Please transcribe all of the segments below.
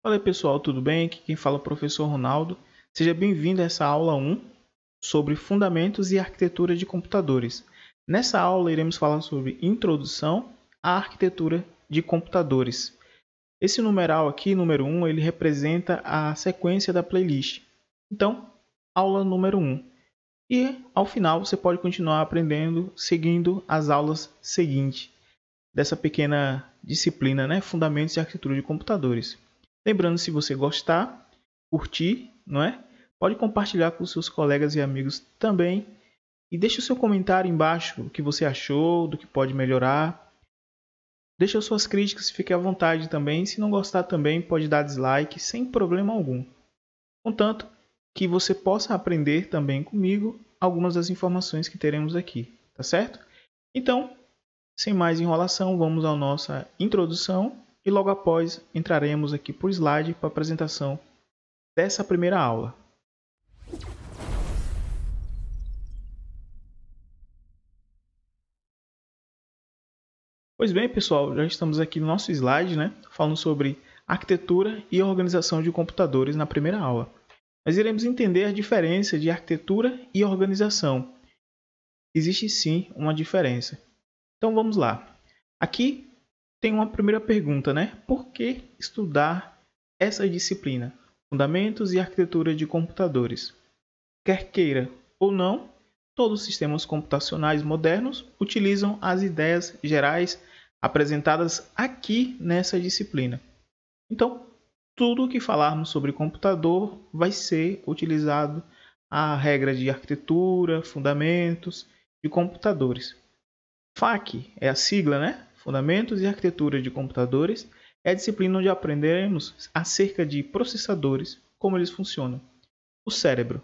Fala aí pessoal, tudo bem? Aqui quem fala é o professor Ronaldo. Seja bem-vindo a essa aula 1 sobre Fundamentos e Arquitetura de Computadores. Nessa aula iremos falar sobre Introdução à Arquitetura de Computadores. Esse numeral aqui, número 1, ele representa a sequência da playlist. Então, aula número 1. E ao final você pode continuar aprendendo seguindo as aulas seguintes dessa pequena disciplina, né? Fundamentos de Arquitetura de Computadores. Lembrando, se você gostar, curtir, não é? Pode compartilhar com seus colegas e amigos também. E deixe o seu comentário embaixo, o que você achou, do que pode melhorar. Deixe as suas críticas, fique à vontade também. Se não gostar também, pode dar dislike, sem problema algum. Contanto que você possa aprender também comigo algumas das informações que teremos aqui, tá certo? Então, sem mais enrolação, vamos à nossa introdução e logo após entraremos aqui por slide para a apresentação dessa primeira aula. Pois bem, pessoal, já estamos aqui no nosso slide, né, falando sobre arquitetura e organização de computadores na primeira aula. Nós iremos entender a diferença de arquitetura e organização. Existe sim uma diferença. Então vamos lá. Aqui tem uma primeira pergunta, né? Por que estudar essa disciplina? Fundamentos e Arquitetura de Computadores. Quer queira ou não, todos os sistemas computacionais modernos utilizam as ideias gerais apresentadas aqui nessa disciplina. Então, tudo o que falarmos sobre computador vai ser utilizado a regra de arquitetura, fundamentos de computadores. FAQ é a sigla, né? Fundamentos e Arquitetura de Computadores. É a disciplina onde aprenderemos acerca de processadores, como eles funcionam. O cérebro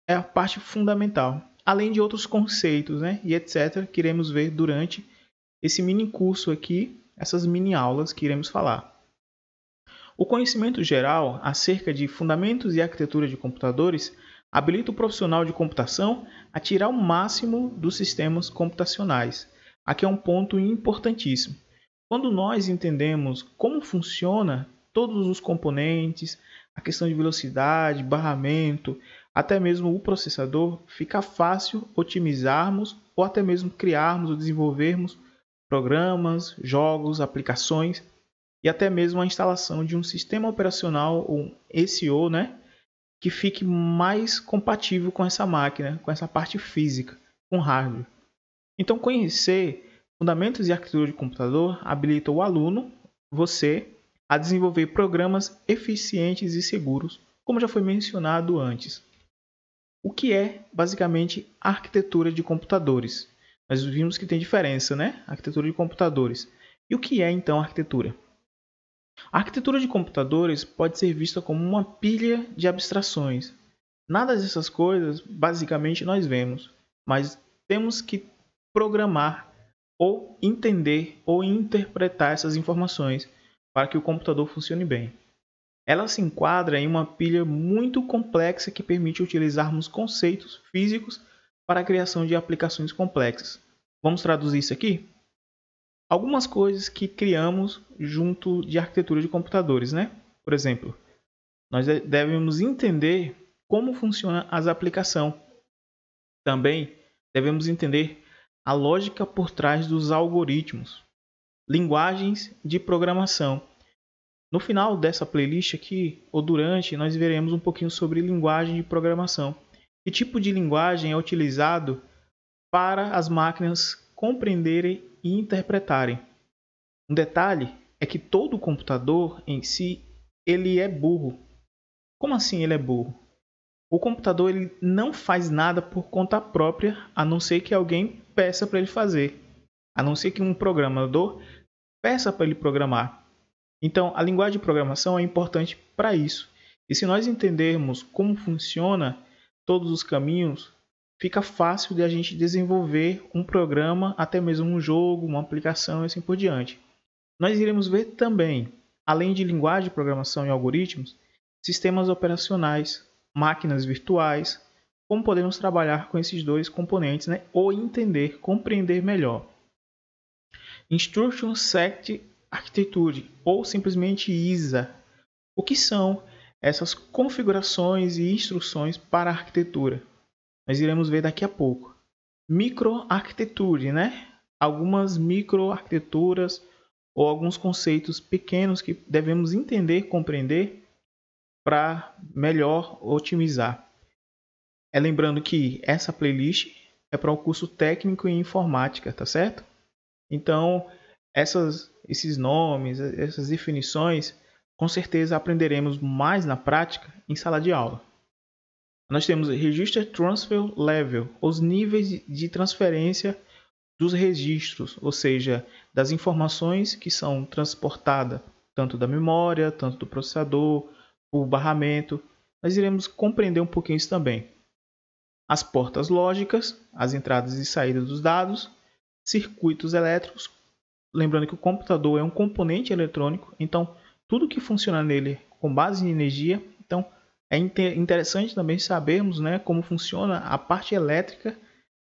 é a parte fundamental, além de outros conceitos, né? E etc. que iremos ver durante esse mini curso aqui, essas mini aulas que iremos falar. O conhecimento geral acerca de fundamentos e arquitetura de computadores habilita o profissional de computação a tirar o máximo dos sistemas computacionais. Aqui é um ponto importantíssimo. Quando nós entendemos como funciona todos os componentes, a questão de velocidade, barramento, até mesmo o processador, fica fácil otimizarmos ou até mesmo criarmos ou desenvolvermos programas, jogos, aplicações e até mesmo a instalação de um sistema operacional, um SO, né, que fique mais compatível com essa máquina, com essa parte física, com hardware. Então, conhecer fundamentos de arquitetura de computador habilita o aluno, você, a desenvolver programas eficientes e seguros, como já foi mencionado antes. O que é, basicamente, a arquitetura de computadores? Nós vimos que tem diferença, né? Arquitetura de computadores. E o que é, então, a arquitetura? A arquitetura de computadores pode ser vista como uma pilha de abstrações. Nada dessas coisas, basicamente, nós vemos, mas temos que programar ou entender ou interpretar essas informações para que o computador funcione bem. Ela se enquadra em uma pilha muito complexa que permite utilizarmos conceitos físicos para a criação de aplicações complexas. Vamos traduzir isso aqui? Algumas coisas que criamos junto de arquitetura de computadores, né? Por exemplo, nós devemos entender como funcionam as aplicações. Também devemos entender a lógica por trás dos algoritmos, linguagens de programação. No final dessa playlist aqui, ou durante, nós veremos um pouquinho sobre linguagem de programação. Que tipo de linguagem é utilizado para as máquinas compreenderem e interpretarem. Um detalhe é que todo computador em si, ele é burro. Como assim ele é burro? O computador ele não faz nada por conta própria, a não ser que alguém peça para ele fazer. A não ser que um programador peça para ele programar. Então, a linguagem de programação é importante para isso. E se nós entendermos como funciona todos os caminhos, fica fácil de a gente desenvolver um programa, até mesmo um jogo, uma aplicação e assim por diante. Nós iremos ver também, além de linguagem de programação e algoritmos, sistemas operacionais, máquinas virtuais, como podemos trabalhar com esses dois componentes, né? Ou entender, compreender melhor. Instruction Set Architecture, ou simplesmente ISA, O que são essas configurações e instruções para a arquitetura? Nós iremos ver daqui a pouco. Microarquitetura, né? Algumas microarquiteturas ou alguns conceitos pequenos que devemos entender, compreender para melhor otimizar. Lembrando que essa playlist é para o curso técnico em informática, tá certo? Então, esses nomes, essas definições, com certeza aprenderemos mais na prática em sala de aula. Nós temos Register Transfer Level, os níveis de transferência dos registros, ou seja, das informações que são transportadas tanto da memória, tanto do processador, o barramento. Nós iremos compreender um pouquinho isso também. As portas lógicas, as entradas e saídas dos dados, circuitos elétricos, lembrando que o computador é um componente eletrônico, então tudo que funciona nele com base em energia, então é interessante também sabermos, né, como funciona a parte elétrica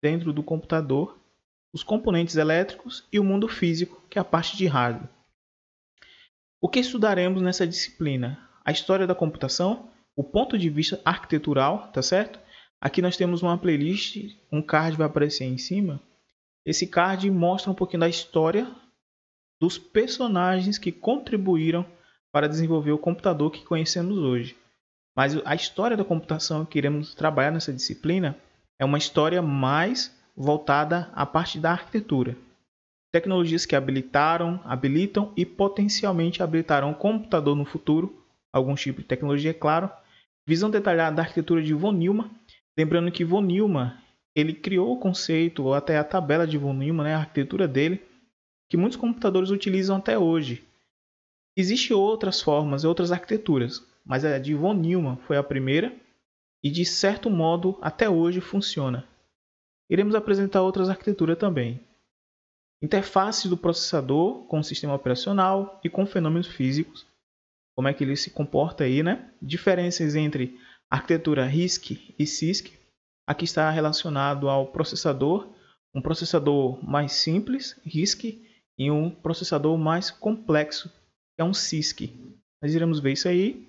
dentro do computador, os componentes elétricos e o mundo físico, que é a parte de hardware. O que estudaremos nessa disciplina? A história da computação, o ponto de vista arquitetural, tá certo? Aqui nós temos uma playlist, um card vai aparecer em cima. Esse card mostra um pouquinho da história dos personagens que contribuíram para desenvolver o computador que conhecemos hoje. Mas a história da computação que iremos trabalhar nessa disciplina é uma história mais voltada à parte da arquitetura. Tecnologias que habilitam e potencialmente habilitarão o computador no futuro, alguns tipos de tecnologia, é claro. Visão detalhada da arquitetura de von Neumann, lembrando que von Neumann ele criou o conceito, ou até a tabela de von Neumann, né, a arquitetura dele, que muitos computadores utilizam até hoje. Existem outras formas, outras arquiteturas, mas a de von Neumann foi a primeira e de certo modo até hoje funciona. Iremos apresentar outras arquiteturas também. Interface do processador com o sistema operacional e com fenômenos físicos, como é que ele se comporta aí, né? Diferenças entre arquitetura RISC e CISC. Aqui está relacionado ao processador, um processador mais simples, RISC, e um processador mais complexo, que é um CISC. Nós iremos ver isso aí.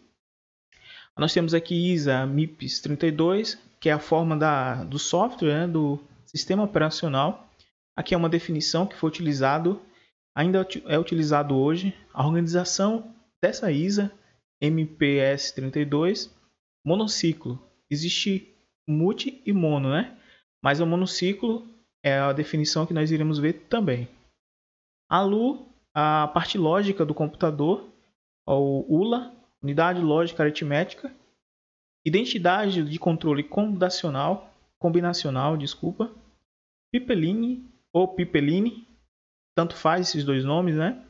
Nós temos aqui ISA MIPS 32, que é a forma do software, né, do sistema operacional. Aqui é uma definição que foi utilizado, ainda é utilizado hoje. A organização dessa ISA MPS 32, monociclo. Existe multi e mono, né? Mas o monociclo é a definição que nós iremos ver também. A LU, a parte lógica do computador, o ULA, unidade lógica aritmética, identidade de controle combinacional, Pipeline ou Pipeline, tanto faz esses dois nomes, né?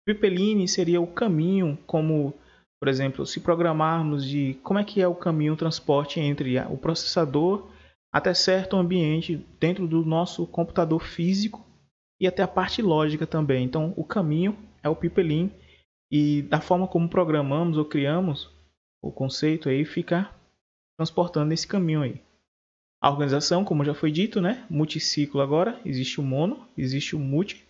Pipeline seria o caminho, como, por exemplo, se programarmos de como é que é o caminho, o transporte entre o processador até certo ambiente dentro do nosso computador físico e até a parte lógica também. Então, o caminho é o Pipeline e da forma como programamos ou criamos o conceito aí fica transportando esse caminho aí. A organização, como já foi dito, né? Multiciclo agora, existe o mono, existe o multi.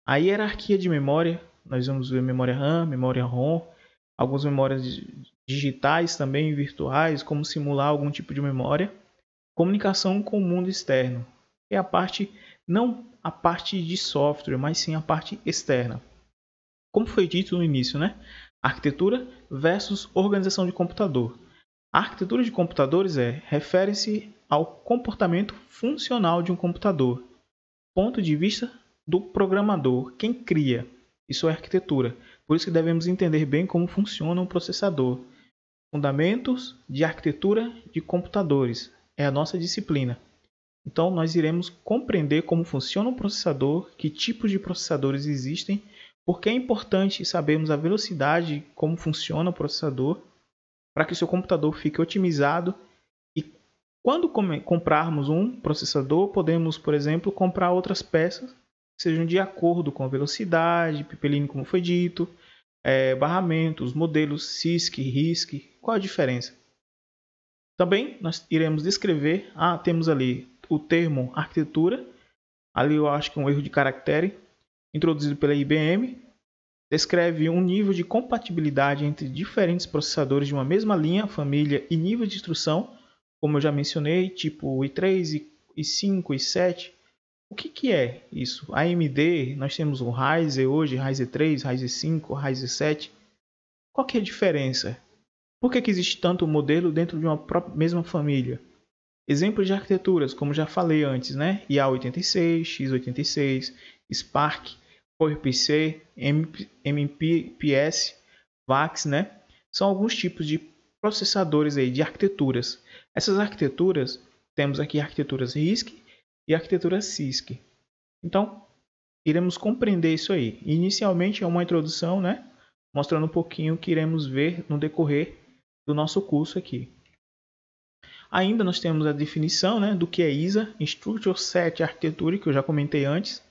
A hierarquia de memória, nós vamos ver memória RAM, memória ROM, algumas memórias digitais também, virtuais, como simular algum tipo de memória. Comunicação com o mundo externo, é a parte, não a parte de software, mas sim a parte externa. Como foi dito no início, né? Arquitetura versus organização de computador. A arquitetura de computadores refere-se ao comportamento funcional de um computador. Ponto de vista do programador, quem cria. Isso é arquitetura. Por isso que devemos entender bem como funciona um processador. Fundamentos de arquitetura de computadores. É a nossa disciplina. Então, nós iremos compreender como funciona um processador, que tipos de processadores existem, porque é importante sabermos a velocidade, como funciona o processador, para que o seu computador fique otimizado. E quando comprarmos um processador, podemos, por exemplo, comprar outras peças que sejam de acordo com a velocidade, Pipeline, como foi dito, barramentos, modelos CISC, RISC. Qual a diferença? Também nós iremos descrever, temos ali o termo arquitetura, ali eu acho que é um erro de caractere, introduzido pela IBM, descreve um nível de compatibilidade entre diferentes processadores de uma mesma linha, família e nível de instrução, como eu já mencionei, tipo i3, i5, i7. O que é isso? A AMD, nós temos o Ryzen hoje, Ryzen 3, Ryzen 5, Ryzen 7. Qual que é a diferença? Por que existe tanto modelo dentro de uma mesma família? Exemplos de arquiteturas, como já falei antes, né? IA86, x86, Spark, PowerPC, MPS, VAX, né? São alguns tipos de processadores aí, de arquiteturas. Essas arquiteturas, temos aqui arquiteturas RISC e arquiteturas CISC. Então, iremos compreender isso aí. Inicialmente é uma introdução, né? Mostrando um pouquinho o que iremos ver no decorrer do nosso curso aqui. Ainda nós temos a definição, né, do que é ISA, Instruction Set Architecture, que eu já comentei antes.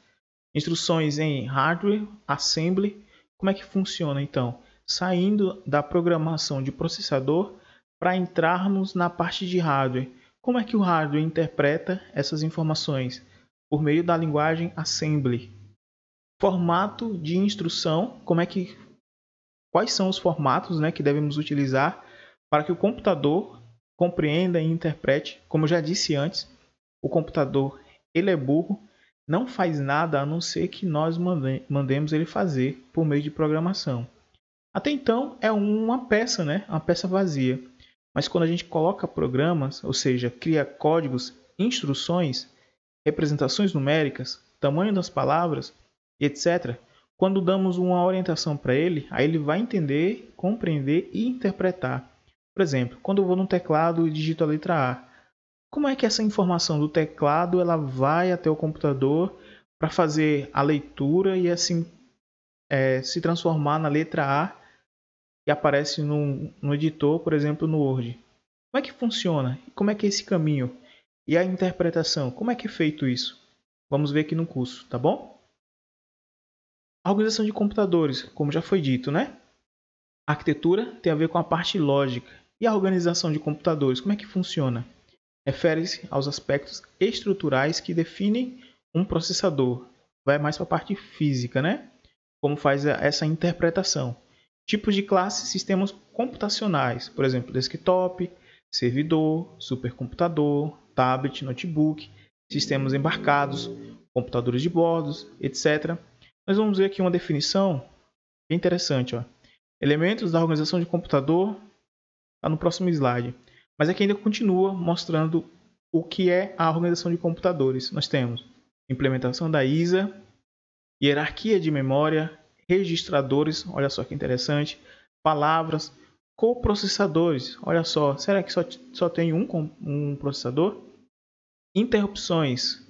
Instruções em Hardware, Assembly. Como é que funciona então? Saindo da programação de processador para entrarmos na parte de hardware. Como é que o hardware interpreta essas informações? Por meio da linguagem Assembly. Formato de instrução, quais são os formatos, né, que devemos utilizar para que o computador compreenda e interprete. Como eu já disse antes, o computador ele é burro, não faz nada a não ser que nós mandemos ele fazer por meio de programação. Até então é uma peça, né? Uma peça vazia. Mas quando a gente coloca programas, ou seja, cria códigos, instruções, representações numéricas, tamanho das palavras, etc., quando damos uma orientação para ele, aí ele vai entender, compreender e interpretar. Por exemplo, quando eu vou no teclado e digito a letra A, como é que essa informação do teclado ela vai até o computador para fazer a leitura e assim se transformar na letra A que aparece no editor, por exemplo, no Word? Como é que funciona? Como é que é esse caminho? E a interpretação? Como é que é feito isso? Vamos ver aqui no curso, tá bom? A organização de computadores, como já foi dito, né? A arquitetura tem a ver com a parte lógica. E a organização de computadores, como é que funciona? Refere-se aos aspectos estruturais que definem um processador. Vai mais para a parte física, né? Como faz essa interpretação. Tipos de classes, sistemas computacionais, por exemplo, desktop, servidor, supercomputador, tablet, notebook, sistemas embarcados, computadores de bordo, etc. Nós vamos ver aqui uma definição bem interessante. Ó. Elementos da organização de computador, está no próximo slide. Mas aqui ainda continua mostrando o que é a organização de computadores. Nós temos implementação da ISA, hierarquia de memória, registradores, olha só que interessante, palavras, coprocessadores, olha só, será que só tem um processador? Interrupções,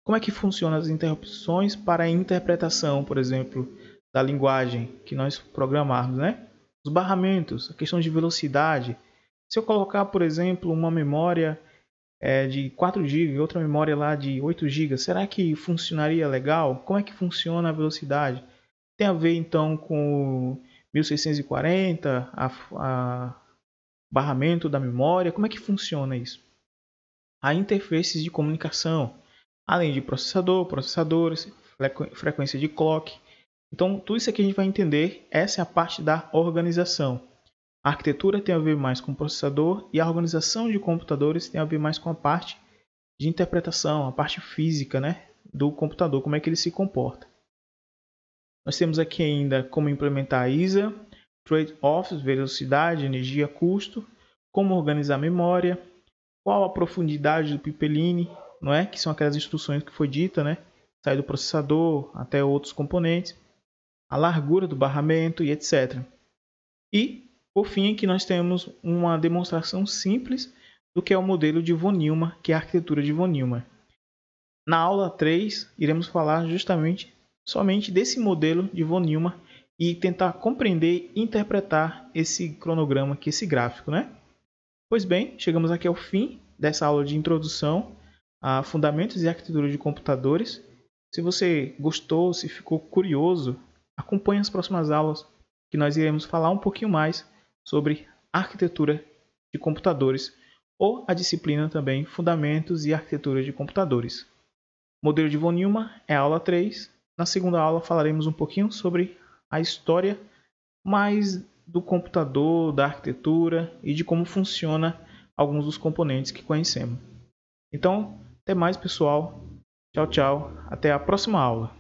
como é que funcionam as interrupções para a interpretação, por exemplo, da linguagem que nós programarmos, né? Os barramentos, a questão de velocidade. Se eu colocar, por exemplo, uma memória de 4 GB e outra memória lá de 8 GB, será que funcionaria legal? Como é que funciona a velocidade? Tem a ver então com o 1640, a barramento da memória, como é que funciona isso? Há interfaces de comunicação, além de processador, processadores, frequência de clock. Então, tudo isso aqui a gente vai entender, essa é a parte da organização. A arquitetura tem a ver mais com o processador e a organização de computadores tem a ver mais com a parte de interpretação, a parte física, né, do computador, como é que ele se comporta. Nós temos aqui ainda como implementar a ISA, trade-offs, velocidade, energia, custo, como organizar a memória, qual a profundidade do pipeline, não é? Que são aquelas instruções que foi dita, né? Sai do processador até outros componentes, a largura do barramento e etc. E, por fim, aqui nós temos uma demonstração simples do que é o modelo de von Neumann, que é a arquitetura de von Neumann. Na aula 3, iremos falar somente desse modelo de von Neumann e tentar compreender e interpretar esse cronograma aqui, esse gráfico, né? Pois bem, chegamos aqui ao fim dessa aula de introdução a fundamentos e arquitetura de computadores. Se você gostou, se ficou curioso, acompanhe as próximas aulas que nós iremos falar um pouquinho mais sobre arquitetura de computadores ou a disciplina também Fundamentos e Arquitetura de Computadores. Modelo de von Neumann é a aula 3. Na segunda aula falaremos um pouquinho sobre a história mais do computador, da arquitetura e de como funciona alguns dos componentes que conhecemos. Então, até mais, pessoal. Tchau, tchau. Até a próxima aula.